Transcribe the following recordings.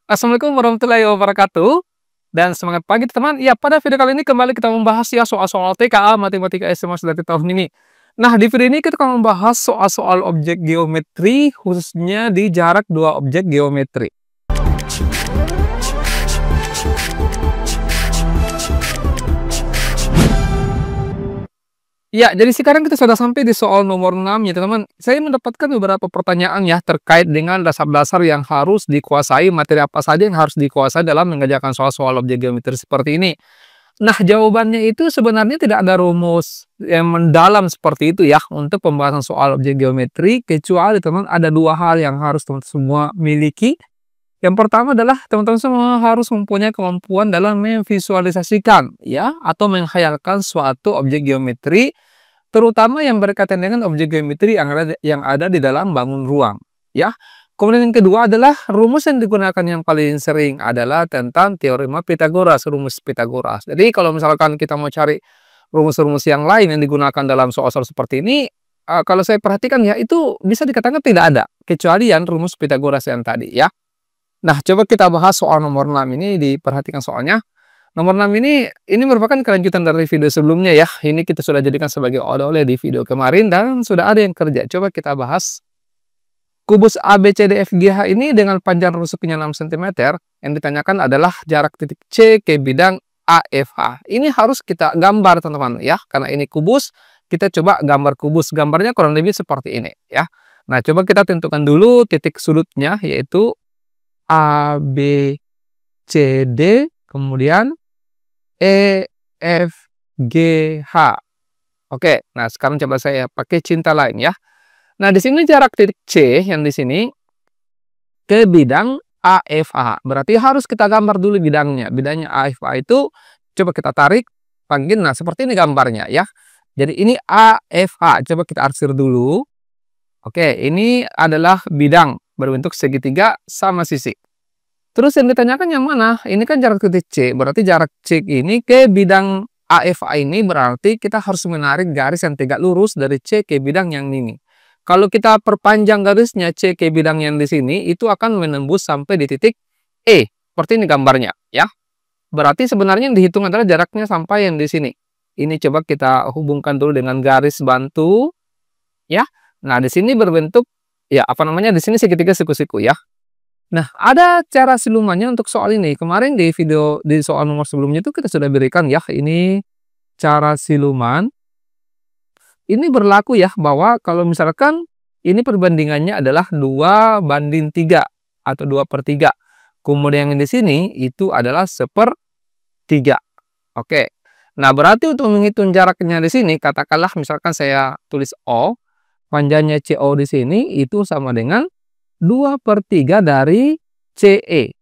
Assalamualaikum warahmatullahi wabarakatuh. Dan semangat pagi teman. Ya, pada video kali ini kembali kita membahas ya soal-soal TKA Matematika SMA Sudarti tahun ini. Nah, di video ini kita akan membahas soal-soal objek geometri khususnya di jarak dua objek geometri. Ya, jadi sekarang kita sudah sampai di soal nomor 6 ya teman-teman. Saya mendapatkan beberapa pertanyaan ya terkait dengan dasar-dasar yang harus dikuasai, materi apa saja yang harus dikuasai dalam mengerjakan soal-soal objek geometri seperti ini. Nah, jawabannya itu sebenarnya tidak ada rumus yang mendalam seperti itu ya untuk pembahasan soal objek geometri, kecuali teman ada dua hal yang harus teman-teman semua miliki. Yang pertama adalah teman-teman semua harus mempunyai kemampuan dalam memvisualisasikan ya atau menghayalkan suatu objek geometri, terutama yang berkaitan dengan objek geometri yang ada di dalam bangun ruang ya. Kemudian yang kedua adalah rumus yang digunakan yang paling sering adalah tentang teorema Pythagoras, rumus Pythagoras. Jadi kalau misalkan kita mau cari rumus-rumus yang lain yang digunakan dalam soal-soal seperti ini, kalau saya perhatikan ya itu bisa dikatakan tidak ada kecuali yang rumus Pythagoras yang tadi ya. Nah, coba kita bahas soal nomor 6 ini, diperhatikan soalnya. Nomor 6 ini merupakan kelanjutan dari video sebelumnya ya. Ini kita sudah jadikan sebagai oleh-oleh di video kemarin dan sudah ada yang kerja. Coba kita bahas. Kubus ABCDFGH ini dengan panjang rusuknya 6 cm, yang ditanyakan adalah jarak titik C ke bidang AFH. Ini harus kita gambar teman-teman ya, karena ini kubus, kita coba gambar kubus. Gambarnya kurang lebih seperti ini ya. Nah, coba kita tentukan dulu titik sudutnya, yaitu A, B, C, D, kemudian E, F, G, H. Oke, nah sekarang coba saya pakai cinta lain ya. Nah, di sini jarak titik C yang di sini ke bidang AFA. Berarti harus kita gambar dulu bidangnya. Bidangnya AFA itu coba kita tarik, panggil. Nah, seperti ini gambarnya ya. Jadi ini AFA. Coba kita arsir dulu. Oke, ini adalah bidang berbentuk segitiga sama sisi. Terus yang ditanyakan yang mana? Ini kan jarak titik C. Berarti jarak C ini ke bidang AFA ini berarti kita harus menarik garis yang tegak lurus dari C ke bidang yang ini. Kalau kita perpanjang garisnya C ke bidang yang di sini, itu akan menembus sampai di titik E. Seperti ini gambarnya ya. Berarti sebenarnya yang dihitung adalah jaraknya sampai yang di sini. Ini coba kita hubungkan dulu dengan garis bantu ya. Nah, di sini berbentuk ya apa namanya? Di sini segitiga siku-siku ya. Nah, ada cara silumannya untuk soal ini. Kemarin di video di soal nomor sebelumnya itu kita sudah berikan ya. Ini cara siluman. Ini berlaku ya bahwa kalau misalkan ini perbandingannya adalah 2:3 atau 2/3. Kemudian yang di sini itu adalah 1/3. Oke. Nah, berarti untuk menghitung jaraknya di sini, katakanlah misalkan saya tulis O, panjangnya CO di sini itu sama dengan 2/3 dari CE.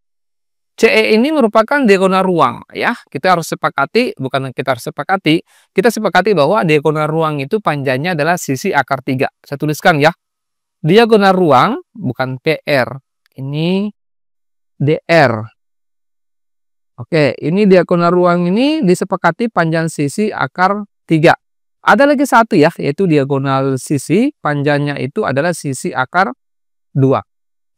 CE ini merupakan diagonal ruang ya. Kita harus sepakati, bukan kita harus sepakati, kita sepakati bahwa diagonal ruang itu panjangnya adalah sisi akar 3. Saya tuliskan ya. Diagonal ruang bukan PR. Ini DR. Oke, ini diagonal ruang ini disepakati panjang sisi akar 3. Ada lagi satu ya, yaitu diagonal sisi, panjangnya itu adalah sisi akar 2.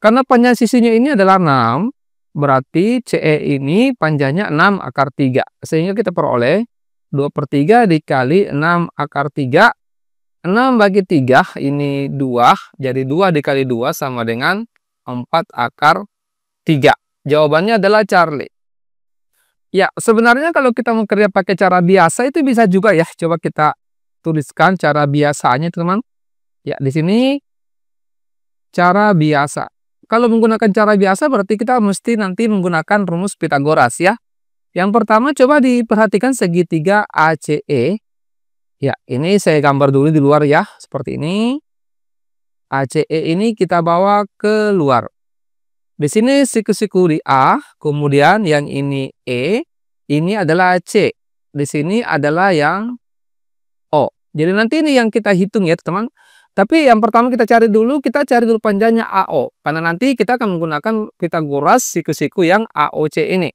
Karena panjang sisinya ini adalah 6, berarti CE ini panjangnya 6 akar 3. Sehingga kita peroleh 2/3 dikali 6 akar 3. 6 bagi 3 ini 2. Jadi 2 dikali 2 sama dengan 4 akar 3. Jawabannya adalah Charlie. Ya, sebenarnya kalau kita mau kerja pakai cara biasa itu bisa juga ya. Coba kita tuliskan cara biasanya teman. Ya, di sini cara biasa. Kalau menggunakan cara biasa berarti kita mesti nanti menggunakan rumus Pythagoras ya. Yang pertama coba diperhatikan segitiga ACE. Ya, ini saya gambar dulu di luar ya, seperti ini. ACE ini kita bawa ke luar. Di sini siku-siku di A, kemudian yang ini E, ini adalah C. Di sini adalah yang O. Jadi nanti ini yang kita hitung ya, teman. Tapi yang pertama kita cari dulu panjangnya AO. Karena nanti kita akan menggunakan Pythagoras siku-siku yang AOC ini.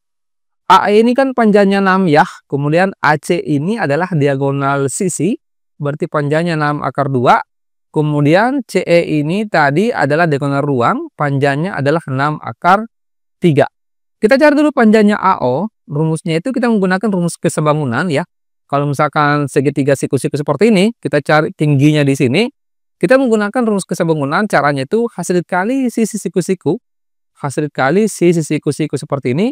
AE ini kan panjangnya 6 ya. Kemudian AC ini adalah diagonal sisi. Berarti panjangnya 6 akar 2. Kemudian CE ini tadi adalah diagonal ruang. Panjangnya adalah 6 akar 3. Kita cari dulu panjangnya AO, rumusnya itu kita menggunakan rumus kesebangunan ya. Kalau misalkan segitiga siku-siku seperti ini, kita cari tingginya di sini, kita menggunakan rumus kesebangunan, caranya itu hasil kali sisi siku-siku, hasil kali sisi siku-siku seperti ini,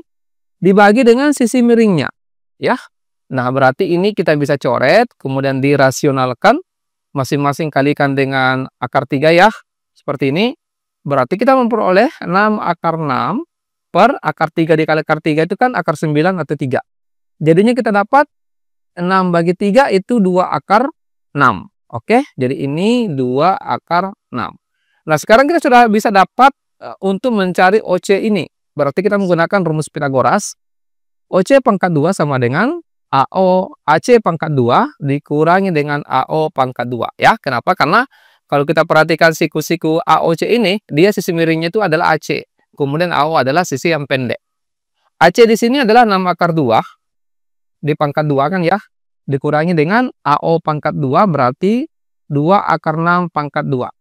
dibagi dengan sisi miringnya, ya. Nah, berarti ini kita bisa coret, kemudian dirasionalkan, masing-masing kalikan dengan akar 3 ya, seperti ini. Berarti kita memperoleh 6 akar 6 per akar 3 dikali akar 3 itu kan akar 9 atau 3. Jadinya kita dapat 6 bagi 3 itu 2 akar 6. Oke, jadi ini 2 akar 6. Nah, sekarang kita sudah bisa dapat untuk mencari OC ini. Berarti kita menggunakan rumus Pitagoras. OC pangkat 2 sama dengan AO AC pangkat 2 dikurangi dengan AO pangkat 2 ya. Kenapa? Karena kalau kita perhatikan siku-siku AOC ini, dia sisi miringnya itu adalah AC. Kemudian AO adalah sisi yang pendek. AC di sini adalah 6 akar 2 di pangkat 2 kan ya. Dikurangi dengan AO pangkat 2 berarti 2 akar 6 pangkat 2.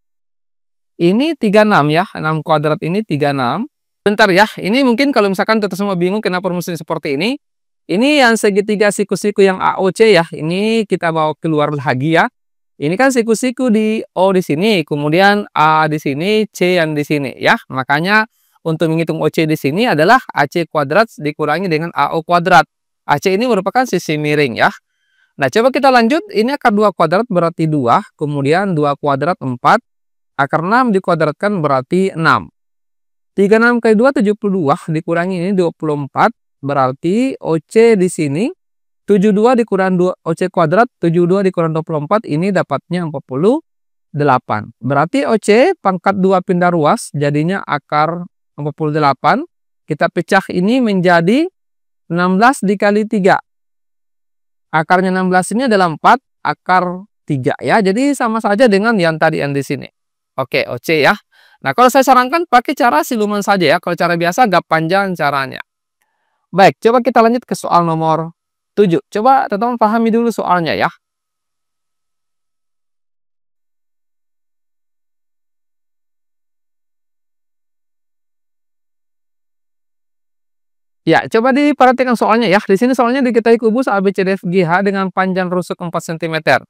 Ini 36 ya, 6 kuadrat ini 36. Bentar ya, ini mungkin kalau misalkan kita semua bingung kenapa rumusnya seperti ini. Ini yang segitiga siku-siku yang AOC ya, ini kita bawa keluar lagi ya. Ini kan siku-siku di O di sini, kemudian A di sini, C yang di sini ya. Makanya untuk menghitung OC di sini adalah AC kuadrat dikurangi dengan AO kuadrat. AC ini merupakan sisi miring ya. Nah, coba kita lanjut. Ini akar 2 kuadrat berarti 2, kemudian 2 kuadrat 4, akar 6 dikuadratkan berarti 6. 36 kali 2 72 dikurangi ini 24 berarti OC di sini 72 dikurang 2 OC kuadrat 72 dikurang 24 ini dapatnya 48. Berarti OC pangkat 2 pindah ruas jadinya akar 48. Kita pecah ini menjadi 16 dikali 3. Akarnya 16 ini adalah 4 akar 3 ya. Jadi sama saja dengan yang tadi yang di sini. Oke, OC ya. Nah, kalau saya sarankan pakai cara siluman saja ya. Kalau cara biasa agak panjang caranya. Baik, coba kita lanjut ke soal nomor 7. Coba teman-teman pahami dulu soalnya ya. Ya, coba diperhatikan soalnya ya. Di sini soalnya diketahui kubus ABCDFGH dengan panjang rusuk 4 cm.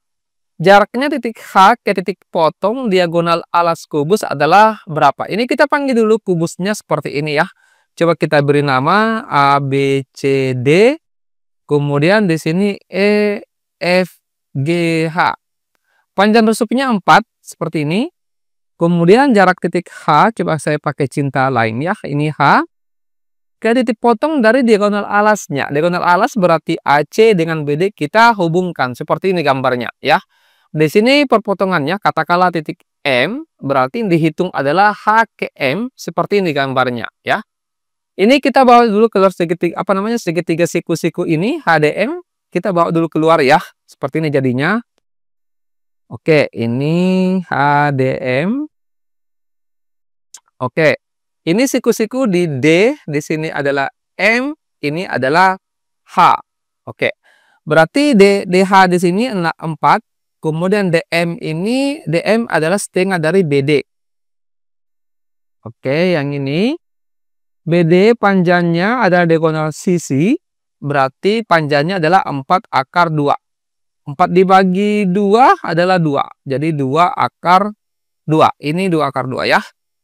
Jaraknya titik H ke titik potong diagonal alas kubus adalah berapa? Ini kita panggil dulu kubusnya seperti ini ya. Coba kita beri nama A, B, C, D. Kemudian di sini E, F, G, H. Panjang rusuknya 4 seperti ini. Kemudian jarak titik H, coba saya pakai cinta lain ya. Ini H. Ke titik potong dari diagonal alasnya. Diagonal alas berarti AC dengan BD kita hubungkan. Seperti ini gambarnya ya. Di sini perpotongannya katakanlah titik M berarti yang dihitung adalah H ke M seperti ini gambarnya ya. Ini kita bawa dulu keluar segitiga siku-siku ini HDM kita bawa dulu keluar ya. Seperti ini jadinya. Oke, ini HDM. Oke. Ini siku-siku di D, di sini adalah M, ini adalah H. Oke. Berarti DH di sini 4, kemudian DM adalah setengah dari BD. Oke, yang ini BD panjangnya adalah diagonal sisi, berarti panjangnya adalah 4 akar 2. 4 dibagi 2 adalah 2. Jadi 2 akar 2. Ini 2 akar 2 ya.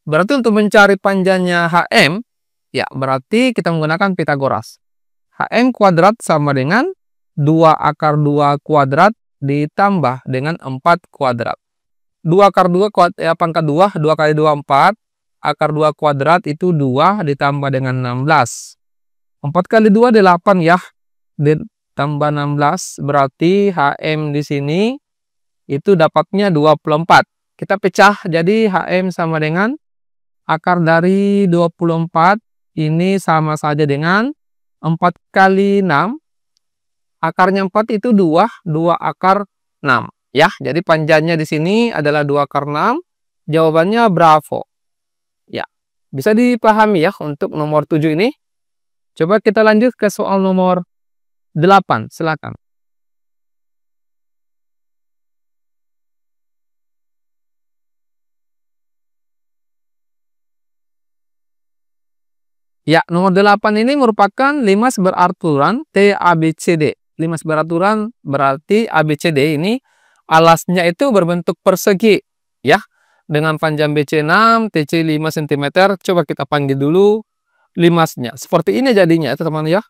Berarti untuk mencari panjangnya HM, ya berarti kita menggunakan Pitagoras. HM kuadrat sama dengan 2 akar 2 kuadrat ditambah dengan 4 kuadrat. 2 akar 2 ya, pangkat 2, 2 kali 2, 4. Akar 2 kuadrat itu 2 ditambah dengan 16. 4 kali 2, 8 ya. Ditambah 16, berarti HM di sini itu dapatnya 24. Kita pecah, jadi HM sama dengan akar dari 24 ini sama saja dengan 4 kali 6. Akarnya 4 itu 2 akar 6 ya. Jadi panjangnya di sini adalah 2 akar 6. Jawabannya bravo. Ya. Bisa dipahami ya untuk nomor 7 ini. Coba kita lanjut ke soal nomor 8. Silakan. Ya, nomor 8 ini merupakan limas beraturan TABCD. Limas beraturan berarti ABCD ini alasnya itu berbentuk persegi, ya. Dengan panjang BC 6, TC 5 cm. Coba kita panggil dulu limasnya. Seperti ini jadinya, teman-teman ya.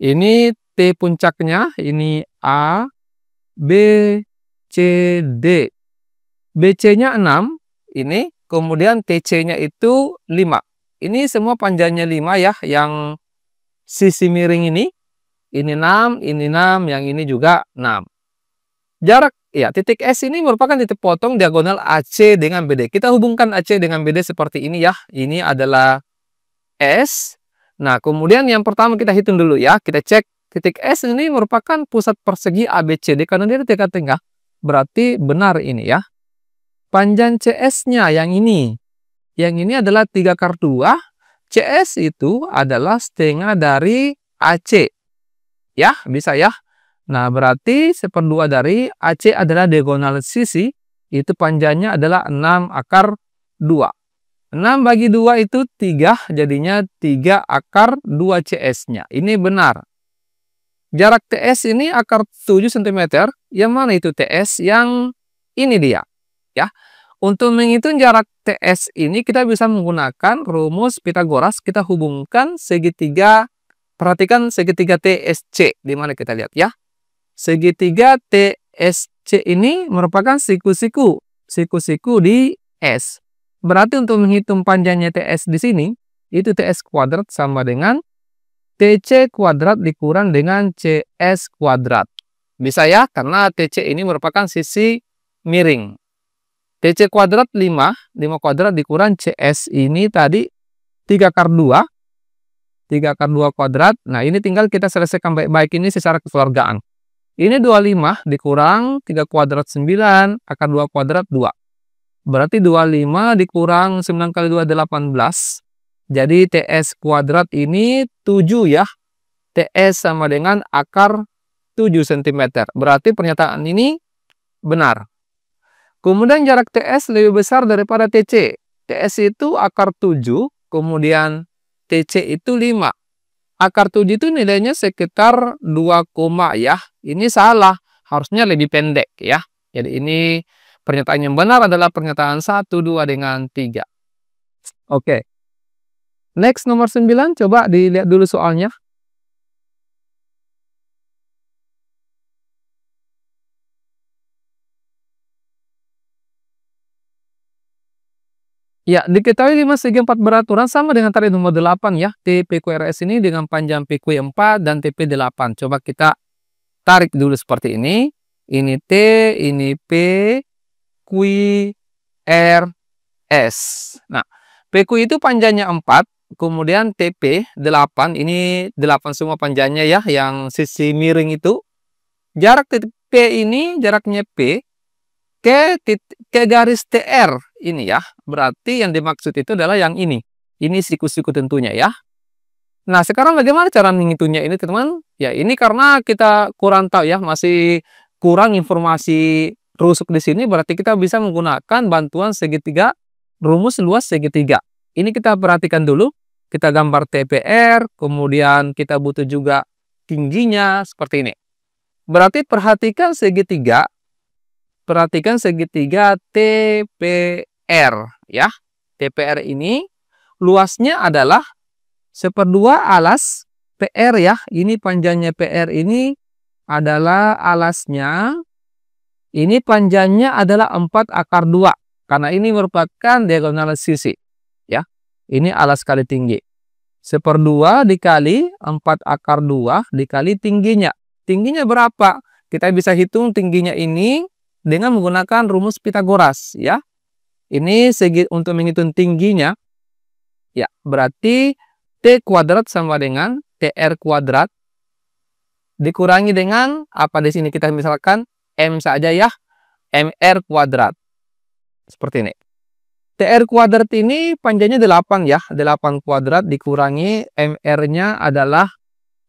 Ini T puncaknya, ini A, B, C, D. BC-nya 6, ini, kemudian TC-nya itu 5. Ini semua panjangnya 5 ya, yang sisi miring ini 6, ini 6, yang ini juga 6. Jarak, ya, titik S ini merupakan titik potong diagonal AC dengan BD. Kita hubungkan AC dengan BD seperti ini ya. Ini adalah S. Nah, kemudian yang pertama kita hitung dulu ya. Kita cek titik S ini merupakan pusat persegi ABCD karena dia di tengah-tengah. Berarti benar ini ya. Panjang CS-nya yang ini. Yang ini adalah 3/2. CS itu adalah setengah dari AC. Ya, bisa ya. Nah, berarti 1/2 dari AC adalah diagonal sisi. Itu panjangnya adalah 6/2. 6 bagi 2 itu 3. Jadinya 3/2 CS-nya. Ini benar. Jarak TS ini akar 7 cm. Yang mana itu TS? Yang ini dia. Ya. Untuk menghitung jarak TS ini kita bisa menggunakan rumus Pitagoras. Kita hubungkan segitiga. Perhatikan segitiga TSC. Di mana kita lihat ya. Segitiga TSC ini merupakan siku-siku. Siku-siku di S. Berarti untuk menghitung panjangnya TS di sini, itu TS kuadrat sama dengan TC kuadrat dikurang dengan CS kuadrat. Bisa ya, karena TC ini merupakan sisi miring. TC kuadrat 5 kuadrat dikurang CS ini tadi 3/2. 3/2 kuadrat. Nah, ini tinggal kita selesaikan baik-baik ini secara kekeluargaan. Ini 25 dikurang 3 kuadrat 9, akar 2 kuadrat 2. Berarti 25 dikurang 9 kali 2 18. Jadi TS kuadrat ini 7 ya. TS sama dengan akar 7 cm. Berarti pernyataan ini benar. Kemudian jarak TS lebih besar daripada TC. TS itu akar 7, kemudian TC itu 5. Akar 7 itu nilainya sekitar 2, ya. Ini salah. Harusnya lebih pendek ya. Jadi ini pernyataan yang benar adalah pernyataan 1, 2, dengan 3. Oke. Next nomor 9. Coba dilihat dulu soalnya. Ya, diketahui 5 segi 4 beraturan sama dengan tadi nomor 8 ya. TPQRS ini dengan panjang PQ 4 dan TP 8. Coba kita tarik dulu seperti ini. Ini T, ini P, Q, R, S. Nah, PQ itu panjangnya 4, kemudian TP 8. Ini 8 semua panjangnya ya, yang sisi miring itu. Jarak titik P ini, jaraknya P, ke garis TR ini ya. Berarti yang dimaksud itu adalah yang ini. Ini siku-siku tentunya ya. Nah, sekarang bagaimana cara menghitungnya ini, teman-teman? Ya, ini karena kita kurang tahu ya, masih kurang informasi rusuk di sini, berarti kita bisa menggunakan bantuan segitiga, rumus luas segitiga. Ini kita perhatikan dulu. Kita gambar TPR, kemudian kita butuh juga tingginya seperti ini. Berarti perhatikan segitiga TPR ya. TPR ini luasnya adalah 1/2 alas PR ya. Ini panjangnya PR ini adalah alasnya. Ini panjangnya adalah 4/2 karena ini merupakan diagonal sisi ya. Ini alas kali tinggi. 1/2 dikali 4/2 dikali tingginya. Tingginya berapa? Kita bisa hitung tingginya ini dengan menggunakan rumus Pitagoras ya. Ini untuk menghitung tingginya ya, berarti T kuadrat sama dengan TR kuadrat dikurangi dengan apa di sini, kita misalkan M saja ya, MR kuadrat. Seperti ini. TR kuadrat ini panjangnya 8 ya, 8 kuadrat dikurangi MR-nya adalah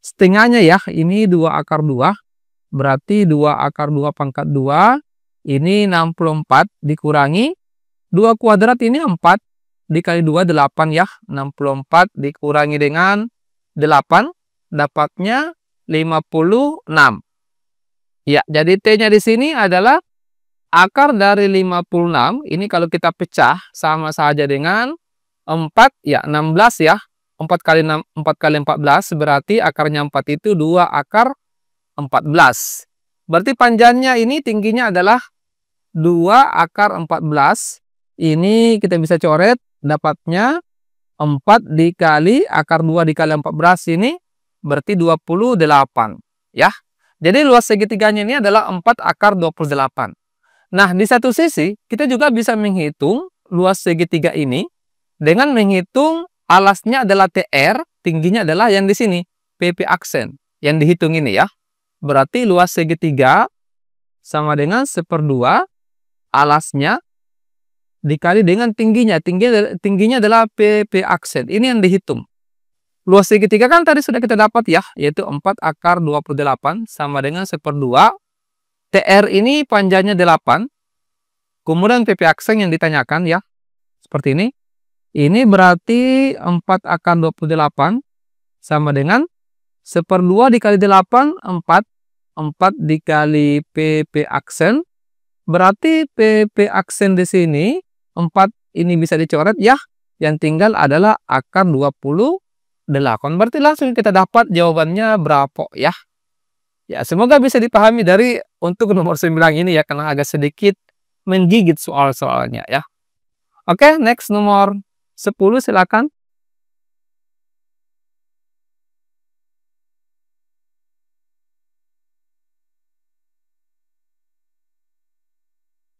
setengahnya ya. Ini 2/2. Berarti 2/2 pangkat 2. Ini 64 dikurangi 2 kuadrat ini 4 dikali 2, 8 ya. 64 dikurangi dengan 8, dapatnya 56. Ya, jadi T-nya di sini adalah akar dari 56. Ini kalau kita pecah sama saja dengan 4, ya 16 ya. 4 kali 6, 4 kali 14, berarti akarnya 4 itu 2 akar 14. Berarti panjangnya ini tingginya adalah 2 akar 14. Ini kita bisa coret, dapatnya 4 dikali akar 2 dikali 14 ini berarti 28 ya. Jadi luas segitiganya ini adalah 4 akar 28. Nah, di satu sisi kita juga bisa menghitung luas segitiga ini dengan menghitung alasnya adalah TR, tingginya adalah yang di sini PP aksen yang dihitung ini ya. Berarti luas segitiga sama dengan 1/2 alasnya dikali dengan tingginya. Tingginya adalah PP aksen. Ini yang dihitung. Luas segitiga kan tadi sudah kita dapat ya, yaitu 4 akar 28 sama dengan 1/2. TR ini panjangnya 8. Kemudian PP aksen yang ditanyakan ya, seperti ini. Ini berarti 4 akar 28 sama dengan 1/2 dikali 8, 4. 4 dikali PP aksen. Berarti PP aksen di sini 4 ini bisa dicoret ya. Yang tinggal adalah akar 28. Berarti langsung kita dapat jawabannya berapa ya. Ya, semoga bisa dipahami dari untuk nomor 9 ini ya, karena agak sedikit menggigit soal-soalnya ya. Oke, next nomor 10 silakan.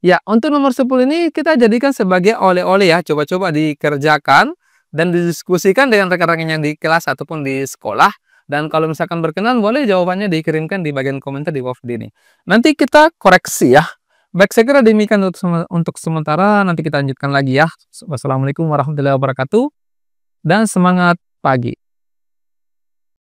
Ya, untuk nomor 10 ini kita jadikan sebagai oleh-oleh ya. Coba-coba dikerjakan dan didiskusikan dengan rekan-rekan yang di kelas ataupun di sekolah. Dan kalau misalkan berkenan, boleh jawabannya dikirimkan di bagian komentar di bawah video ini. Nanti kita koreksi ya. Baik, saya kira demikian untuk sementara. Nanti kita lanjutkan lagi ya. Wassalamualaikum warahmatullahi wabarakatuh. Dan semangat pagi.